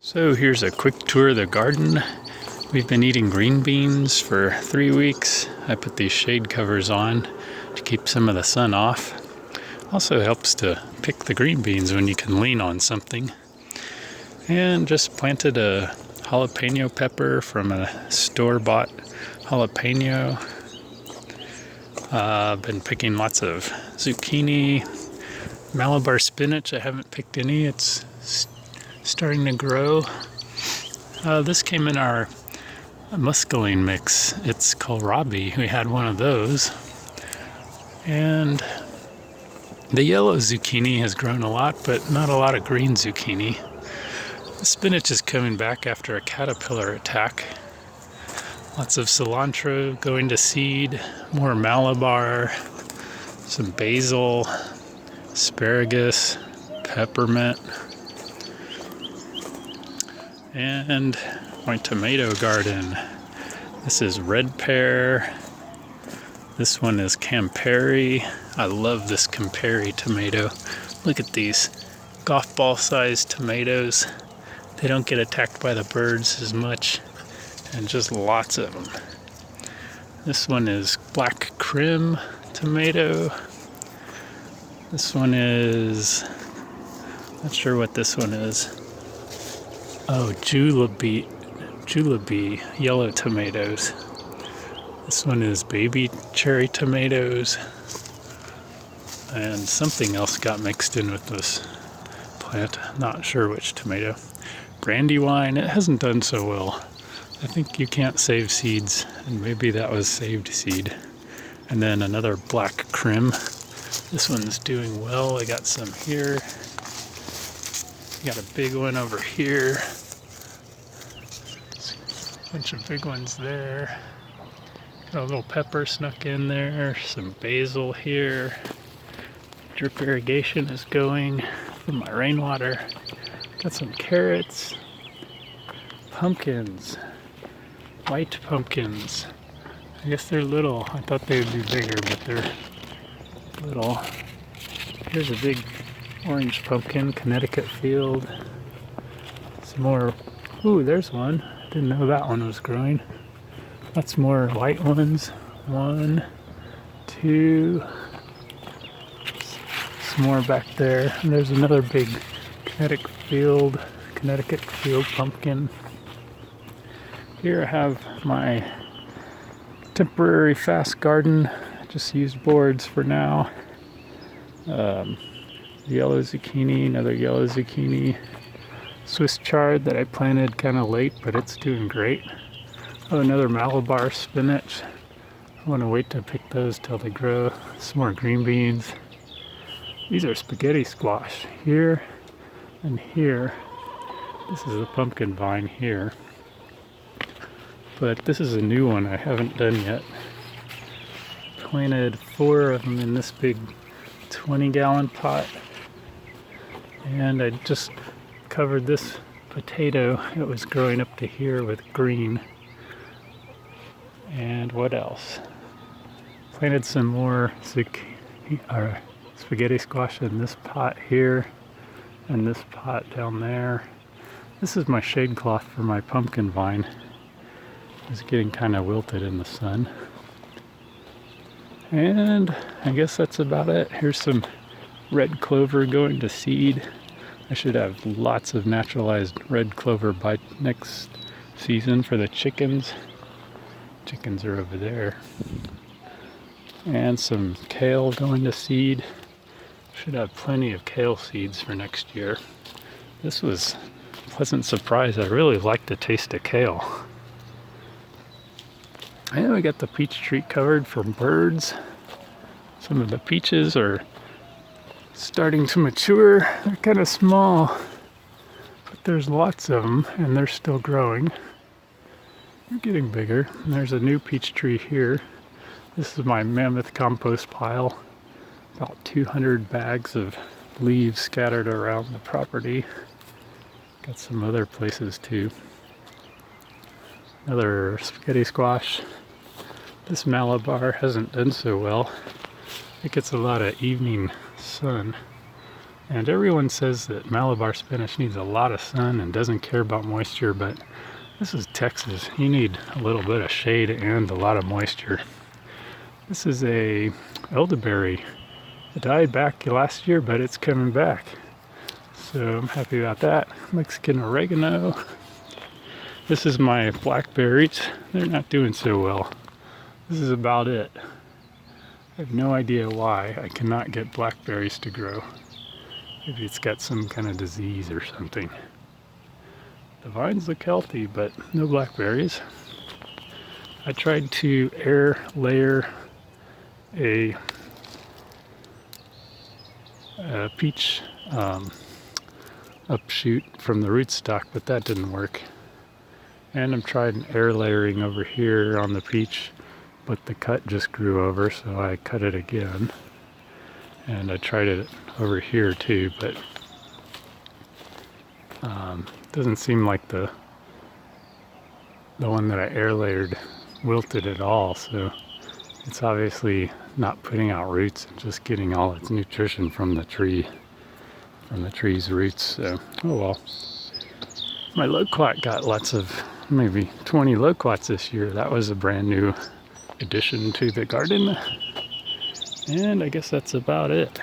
So here's a quick tour of the garden. We've been eating green beans for 3 weeks. I put these shade covers on to keep some of the sun off. Also helps to pick the green beans when you can lean on something. And just planted a jalapeno pepper from a store-bought jalapeno. Been picking lots of zucchini, Malabar spinach. I haven't picked any. It's starting to grow. This came in our muscaline mix. It's kohlrabi. We had one of those. And the yellow zucchini has grown a lot, but not a lot of green zucchini. The spinach is coming back after a caterpillar attack. Lots of cilantro going to seed, more Malabar, some basil, asparagus, peppermint, and my tomato garden. This is red pear. This one is Campari. I love this Campari tomato. Look at these golf ball sized tomatoes. They don't get attacked by the birds as much, and just lots of them. This one is black crim tomato. This one is, not sure what this one is. Oh, julabi yellow tomatoes. This one is baby cherry tomatoes. And something else got mixed in with this plant. Not sure which tomato. Brandywine, it hasn't done so well. I think you can't save seeds, and maybe that was saved seed. And then another black crim. This one's doing well. I got some here. Got a big one over here. Bunch of big ones there. Got a little pepper snuck in there. Some basil here. Drip irrigation is going from my rainwater. Got some carrots. Pumpkins. White pumpkins. I guess they're little. I thought they would be bigger, but they're little. Here's a big orange pumpkin, Connecticut field. Some more. Ooh, there's one. Didn't know that one was growing. Lots more white ones. 1, 2. Some more back there. And there's another big Connecticut field pumpkin. Here I have my temporary fast garden. I just used boards for now. Yellow zucchini, another yellow zucchini. Swiss chard that I planted kind of late, but it's doing great. Oh, another Malabar spinach. I want to wait to pick those till they grow. Some more green beans. These are spaghetti squash here and here. This is a pumpkin vine here. But this is a new one I haven't done yet. Planted 4 of them in this big 20-gallon pot. And I just covered this potato. It was growing up to here with green. And what else? Planted some more spaghetti squash in this pot here and this pot down there. This is my shade cloth for my pumpkin vine. It's getting kind of wilted in the sun. And I guess that's about it. Here's some red clover going to seed. I should have lots of naturalized red clover by next season for the chickens. Chickens are over there. And some kale going to seed. Should have plenty of kale seeds for next year. This was a pleasant surprise. I really like the taste of kale. And we got the peach tree covered for birds. Some of the peaches are starting to mature. They're kind of small, but there's lots of them, and they're still growing. They're getting bigger. And there's a new peach tree here. This is my mammoth compost pile. About 200 bags of leaves scattered around the property. Got some other places too. Another spaghetti squash. This Malabar hasn't done so well. It gets a lot of evening sun. And everyone says that Malabar spinach needs a lot of sun and doesn't care about moisture, but this is Texas. You need a little bit of shade and a lot of moisture. This is a elderberry. It died back last year, but it's coming back. So I'm happy about that. Mexican oregano. This is my blackberries. They're not doing so well. This is about it. I have no idea why I cannot get blackberries to grow. Maybe it's got some kind of disease or something. The vines look healthy, but no blackberries. I tried to air layer a peach upshoot from the rootstock, but that didn't work. And I'm trying air layering over here on the peach, but the cut just grew over, so I cut it again. And I tried it over here too, but doesn't seem like the one that I air layered wilted at all, so it's obviously not putting out roots and just getting all its nutrition from the tree, from the tree's roots. So, oh well. My loquat got lots of, maybe 20 loquats this year. That was a brand new addition to the garden. And I guess that's about it.